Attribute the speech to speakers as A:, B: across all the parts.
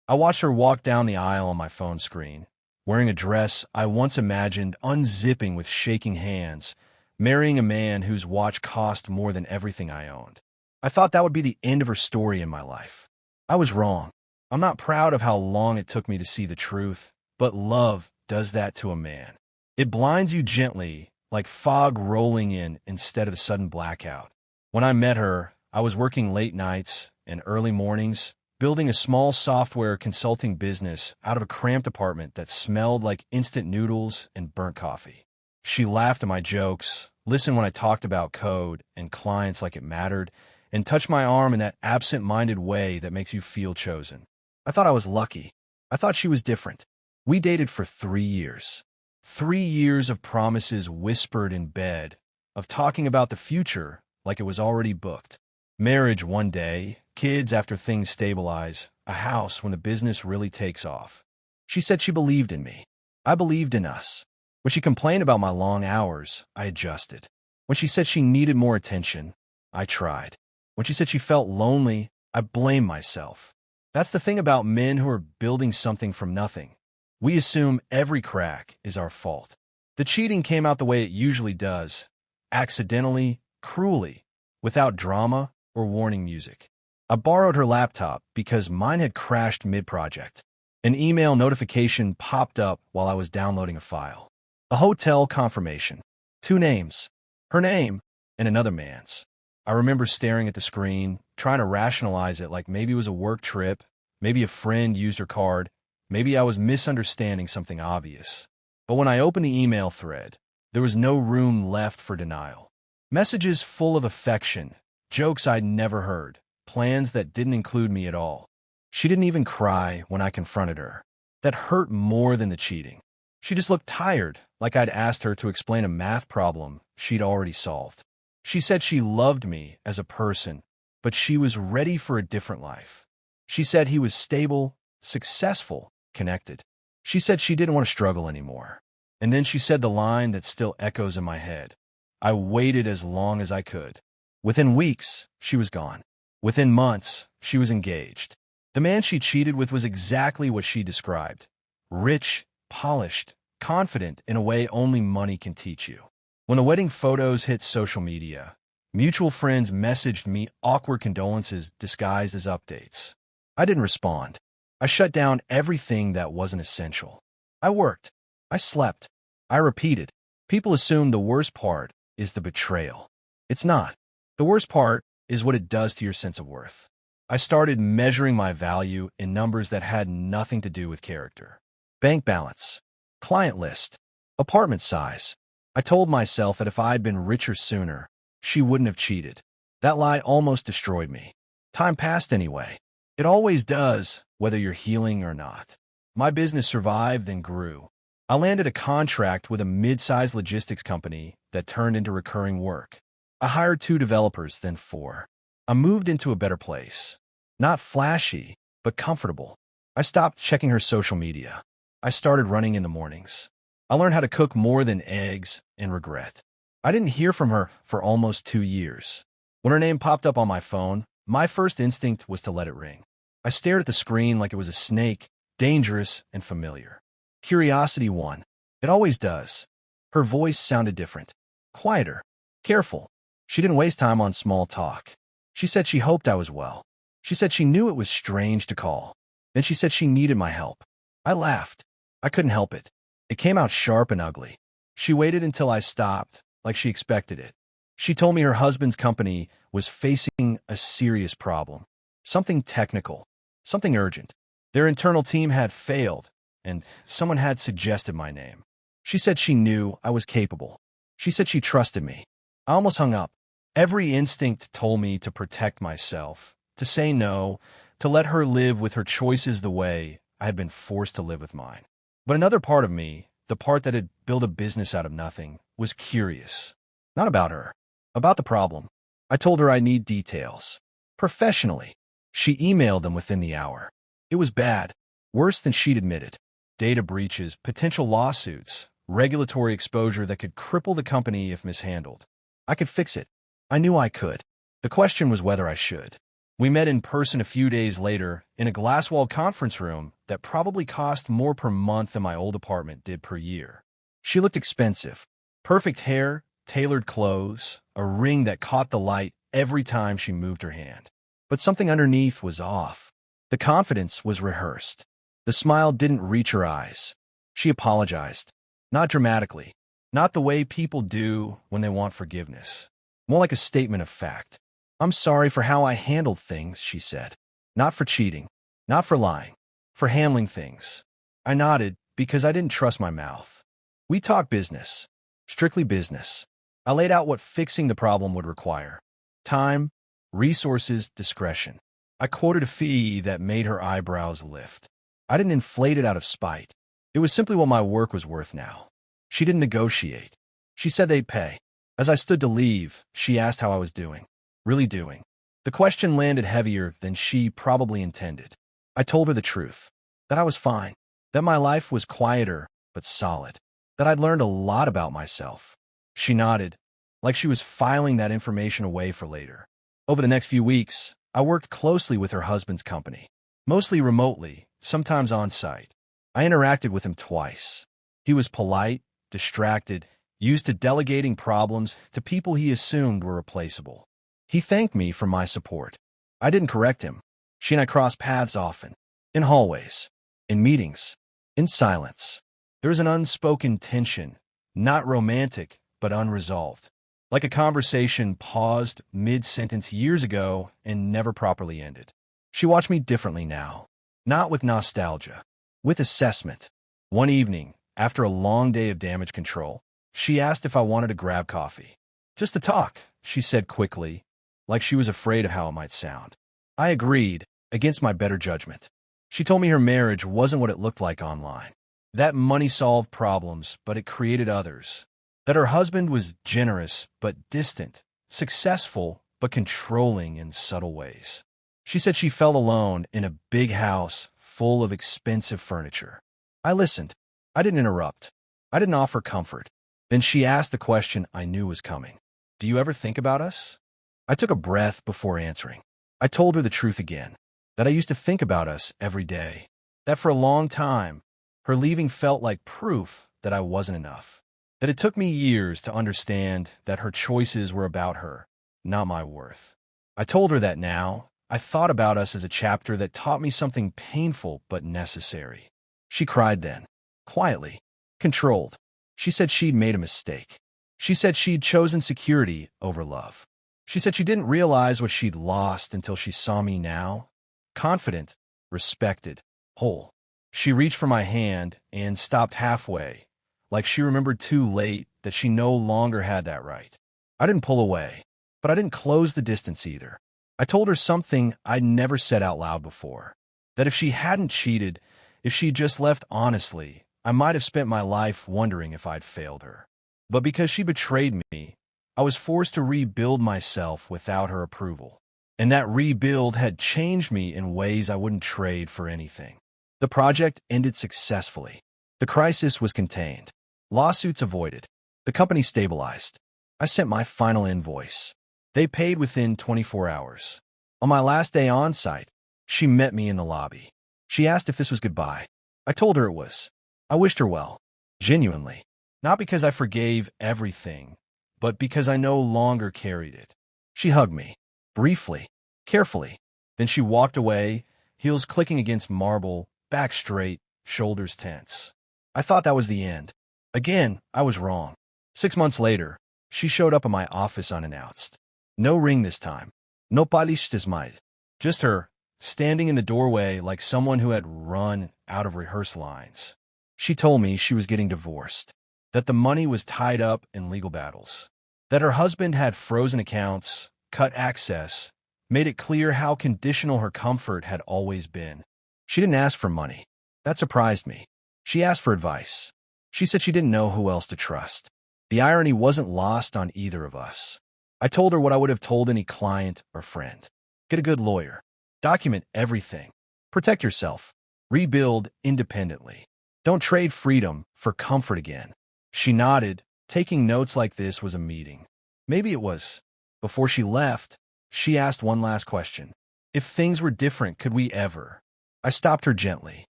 A: I watched her walk down the aisle on my phone screen, wearing a dress I once imagined unzipping with shaking hands, marrying a man whose watch cost more than everything I owned. I thought that would be the end of her story in my life. I was wrong. I'm not proud of how long it took me to see the truth, but love does that to a man. It blinds you gently, like fog rolling in instead of a sudden blackout. When I met her, I was working late nights and early mornings, building a small software consulting business out of a cramped apartment that smelled like instant noodles and burnt coffee. She laughed at my jokes, listened when I talked about code and clients like it mattered, and touched my arm in that absent-minded way that makes you feel chosen. I thought I was lucky. I thought she was different. We dated for 3 years. 3 years of promises whispered in bed, of talking about the future like it was already booked. Marriage one day, kids after things stabilize, a house when the business really takes off. She said she believed in me. I believed in us. When she complained about my long hours, I adjusted. When she said she needed more attention, I tried. When she said she felt lonely, I blamed myself. That's the thing about men who are building something from nothing. We assume every crack is our fault. The cheating came out the way it usually does, accidentally, cruelly, without drama or warning music. I borrowed her laptop because mine had crashed mid-project. An email notification popped up while I was downloading a file. A hotel confirmation. 2 names. Her name and another man's. I remember staring at the screen, trying to rationalize it like maybe it was a work trip, maybe a friend used her card, maybe I was misunderstanding something obvious. But when I opened the email thread, there was no room left for denial. Messages full of affection, jokes I'd never heard, plans that didn't include me at all. She didn't even cry when I confronted her. That hurt more than the cheating. She just looked tired, like I'd asked her to explain a math problem she'd already solved. She said she loved me as a person, but she was ready for a different life. She said he was stable, successful, connected. She said she didn't want to struggle anymore. And then she said the line that still echoes in my head. I waited as long as I could. Within weeks, she was gone. Within months, she was engaged. The man she cheated with was exactly what she described. Rich, polished, confident in a way only money can teach you. When the wedding photos hit social media, mutual friends messaged me awkward condolences disguised as updates. I didn't respond. I shut down everything that wasn't essential. I worked. I slept. I repeated. People assume the worst part is the betrayal. It's not. The worst part is what it does to your sense of worth. I started measuring my value in numbers that had nothing to do with character. Bank balance, client list, apartment size. I told myself that if I'd been richer sooner, she wouldn't have cheated. That lie almost destroyed me. Time passed anyway. It always does, whether you're healing or not. My business survived and grew. I landed a contract with a mid-sized logistics company that turned into recurring work. I hired 2 developers, then 4. I moved into a better place. Not flashy, but comfortable. I stopped checking her social media. I started running in the mornings. I learned how to cook more than eggs and regret. I didn't hear from her for almost 2 years. When her name popped up on my phone, my first instinct was to let it ring. I stared at the screen like it was a snake, dangerous and familiar. Curiosity won. It always does. Her voice sounded different. Quieter. Careful. She didn't waste time on small talk. She said she hoped I was well. She said she knew it was strange to call. Then she said she needed my help. I laughed. I couldn't help it. It came out sharp and ugly. She waited until I stopped, like she expected it. She told me her husband's company was facing a serious problem. Something technical. Something urgent. Their internal team had failed, and someone had suggested my name. She said she knew I was capable. She said she trusted me. I almost hung up. Every instinct told me to protect myself, to say no, to let her live with her choices the way I had been forced to live with mine. But another part of me, the part that had built a business out of nothing, was curious. Not about her. About the problem. I told her I need details. Professionally. She emailed them within the hour. It was bad. Worse than she'd admitted. Data breaches, potential lawsuits, regulatory exposure that could cripple the company if mishandled. I could fix it. I knew I could. The question was whether I should. We met in person a few days later in a glass-walled conference room that probably cost more per month than my old apartment did per year. She looked expensive. Perfect hair, tailored clothes, a ring that caught the light every time she moved her hand. But something underneath was off. The confidence was rehearsed. The smile didn't reach her eyes. She apologized. Not dramatically. Not the way people do when they want forgiveness. More like a statement of fact. "I'm sorry for how I handled things," she said. "Not for cheating. Not for lying. For handling things." I nodded because I didn't trust my mouth. We talked business. Strictly business. I laid out what fixing the problem would require. Time, resources, discretion. I quoted a fee that made her eyebrows lift. I didn't inflate it out of spite. It was simply what my work was worth now. She didn't negotiate. She said they'd pay. As I stood to leave, she asked how I was doing. Really doing. The question landed heavier than she probably intended. I told her the truth. That I was fine. That my life was quieter, but solid. That I'd learned a lot about myself. She nodded, like she was filing that information away for later. Over the next few weeks, I worked closely with her husband's company. Mostly remotely, sometimes on-site. I interacted with him twice. He was polite, distracted, used to delegating problems to people he assumed were replaceable. He thanked me for my support. I didn't correct him. She and I crossed paths often. In hallways. In meetings. In silence. There was an unspoken tension. Not romantic, but unresolved. Like a conversation paused mid-sentence years ago and never properly ended. She watched me differently now. Not with nostalgia. With assessment. One evening, after a long day of damage control, she asked if I wanted to grab coffee. "Just to talk," she said quickly, like she was afraid of how it might sound. I agreed, against my better judgment. She told me her marriage wasn't what it looked like online. That money solved problems, but it created others. That her husband was generous but distant, successful but controlling in subtle ways. She said she felt alone in a big house full of expensive furniture. I listened. I didn't interrupt. I didn't offer comfort. Then she asked the question I knew was coming. "Do you ever think about us?" I took a breath before answering. I told her the truth again, that I used to think about us every day, that for a long time, her leaving felt like proof that I wasn't enough, that it took me years to understand that her choices were about her, not my worth. I told her that now, I thought about us as a chapter that taught me something painful but necessary. She cried then, quietly, controlled. She said she'd made a mistake. She said she'd chosen security over love. She said she didn't realize what she'd lost until she saw me now, confident, respected, whole. She reached for my hand and stopped halfway, like she remembered too late that she no longer had that right. I didn't pull away, but I didn't close the distance either. I told her something I'd never said out loud before, that if she hadn't cheated, if she'd just left honestly, I might have spent my life wondering if I'd failed her. But because she betrayed me, I was forced to rebuild myself without her approval. And that rebuild had changed me in ways I wouldn't trade for anything. The project ended successfully. The crisis was contained. Lawsuits avoided. The company stabilized. I sent my final invoice. They paid within 24 hours. On my last day on site, she met me in the lobby. She asked if this was goodbye. I told her it was. I wished her well. Genuinely. Not because I forgave everything, but because I no longer carried it. She hugged me. Briefly. Carefully. Then she walked away, heels clicking against marble, back straight, shoulders tense. I thought that was the end. Again, I was wrong. 6 months later, she showed up at my office unannounced. No ring this time. No palistismide. Just her, standing in the doorway like someone who had run out of rehearsed lines. She told me she was getting divorced, that the money was tied up in legal battles, that her husband had frozen accounts, cut access, made it clear how conditional her comfort had always been. She didn't ask for money. That surprised me. She asked for advice. She said she didn't know who else to trust. The irony wasn't lost on either of us. I told her what I would have told any client or friend. Get a good lawyer. Document everything. Protect yourself. Rebuild independently. Don't trade freedom for comfort again. She nodded. Taking notes like this was a meeting. Maybe it was. Before she left, she asked one last question. If things were different, could we ever? I stopped her gently,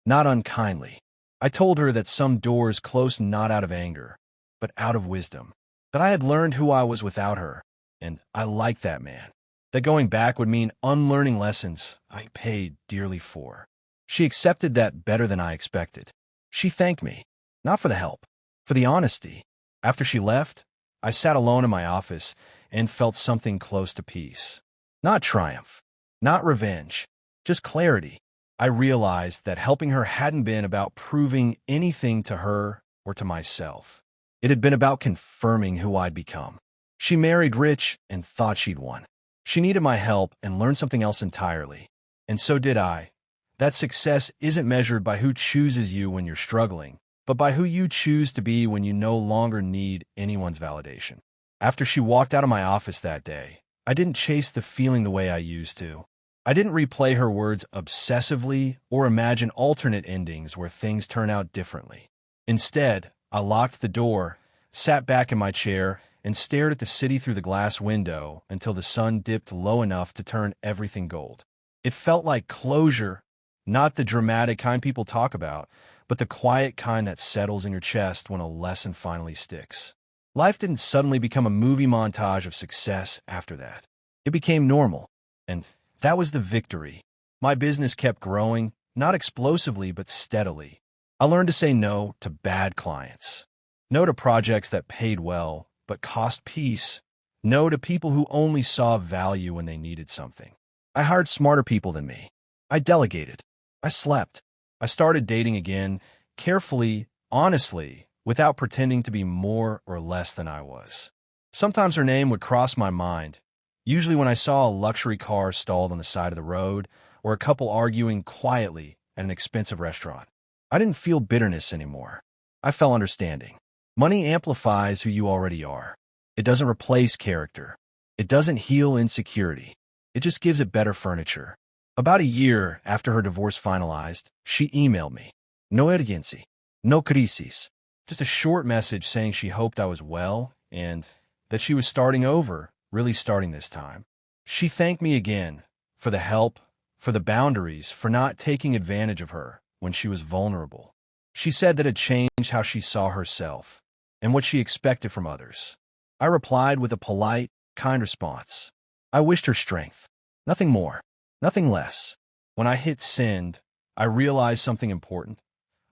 A: not unkindly. I told her that some doors closed not out of anger, but out of wisdom. That I had learned who I was without her, and I liked that man. That going back would mean unlearning lessons I paid dearly for. She accepted that better than I expected. She thanked me, not for the help, for the honesty. After she left, I sat alone in my office and felt something close to peace. Not triumph, not revenge, just clarity. I realized that helping her hadn't been about proving anything to her or to myself. It had been about confirming who I'd become. She married rich and thought she'd won. She needed my help and learned something else entirely. And so did I. That success isn't measured by who chooses you when you're struggling, but by who you choose to be when you no longer need anyone's validation. After she walked out of my office that day, I didn't chase the feeling the way I used to. I didn't replay her words obsessively or imagine alternate endings where things turn out differently. Instead, I locked the door, sat back in my chair, and stared at the city through the glass window until the sun dipped low enough to turn everything gold. It felt like closure, not the dramatic kind people talk about, but the quiet kind that settles in your chest when a lesson finally sticks. Life didn't suddenly become a movie montage of success after that. It became normal, and that was the victory. My business kept growing, not explosively but steadily. I learned to say no to bad clients. No to projects that paid well but cost peace. No to people who only saw value when they needed something. I hired smarter people than me. I delegated. I slept. I started dating again, carefully, honestly, without pretending to be more or less than I was. Sometimes her name would cross my mind, usually when I saw a luxury car stalled on the side of the road or a couple arguing quietly at an expensive restaurant. I didn't feel bitterness anymore. I felt understanding. Money amplifies who you already are. It doesn't replace character. It doesn't heal insecurity. It just gives it better furniture. About a year after her divorce finalized, she emailed me. No urgency, no crisis. Just a short message saying she hoped I was well and that she was starting over, really starting this time. She thanked me again for the help, for the boundaries, for not taking advantage of her when she was vulnerable. She said that it changed how she saw herself and what she expected from others. I replied with a polite, kind response. I wished her strength. Nothing more, nothing less. When I hit send, I realized something important.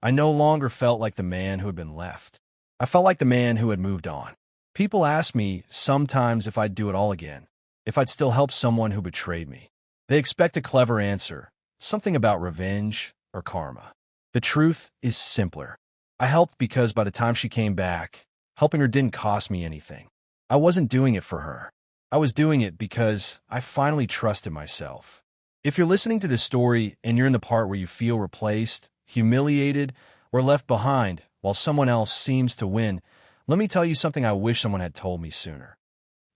A: I no longer felt like the man who had been left. I felt like the man who had moved on. People ask me sometimes if I'd do it all again, if I'd still help someone who betrayed me. They expect a clever answer, something about revenge or karma. The truth is simpler. I helped because by the time she came back, helping her didn't cost me anything. I wasn't doing it for her. I was doing it because I finally trusted myself. If you're listening to this story and you're in the part where you feel replaced, humiliated, or left behind while someone else seems to win, let me tell you something I wish someone had told me sooner.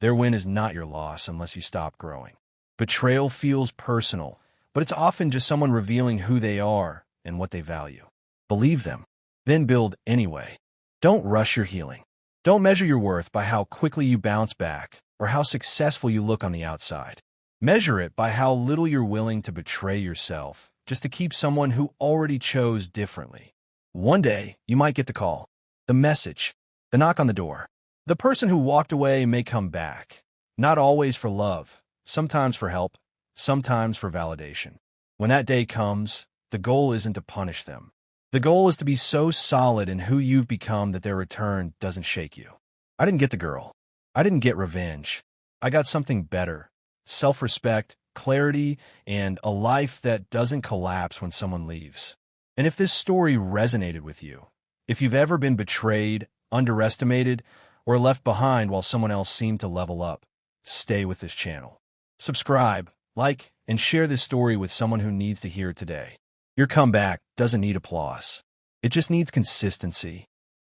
A: Their win is not your loss unless you stop growing. Betrayal feels personal, but it's often just someone revealing who they are and what they value. Believe them, then build anyway. Don't rush your healing. Don't measure your worth by how quickly you bounce back or how successful you look on the outside. Measure it by how little you're willing to betray yourself just to keep someone who already chose differently. One day, you might get the call, the message, the knock on the door. The person who walked away may come back, not always for love, sometimes for help, sometimes for validation. When that day comes, the goal isn't to punish them. The goal is to be so solid in who you've become that their return doesn't shake you. I didn't get the girl. I didn't get revenge. I got something better. Self-respect, clarity, and a life that doesn't collapse when someone leaves. And if this story resonated with you, if you've ever been betrayed, underestimated, or left behind while someone else seemed to level up, stay with this channel. Subscribe, like, and share this story with someone who needs to hear it today. Your comeback doesn't need applause. It just needs consistency.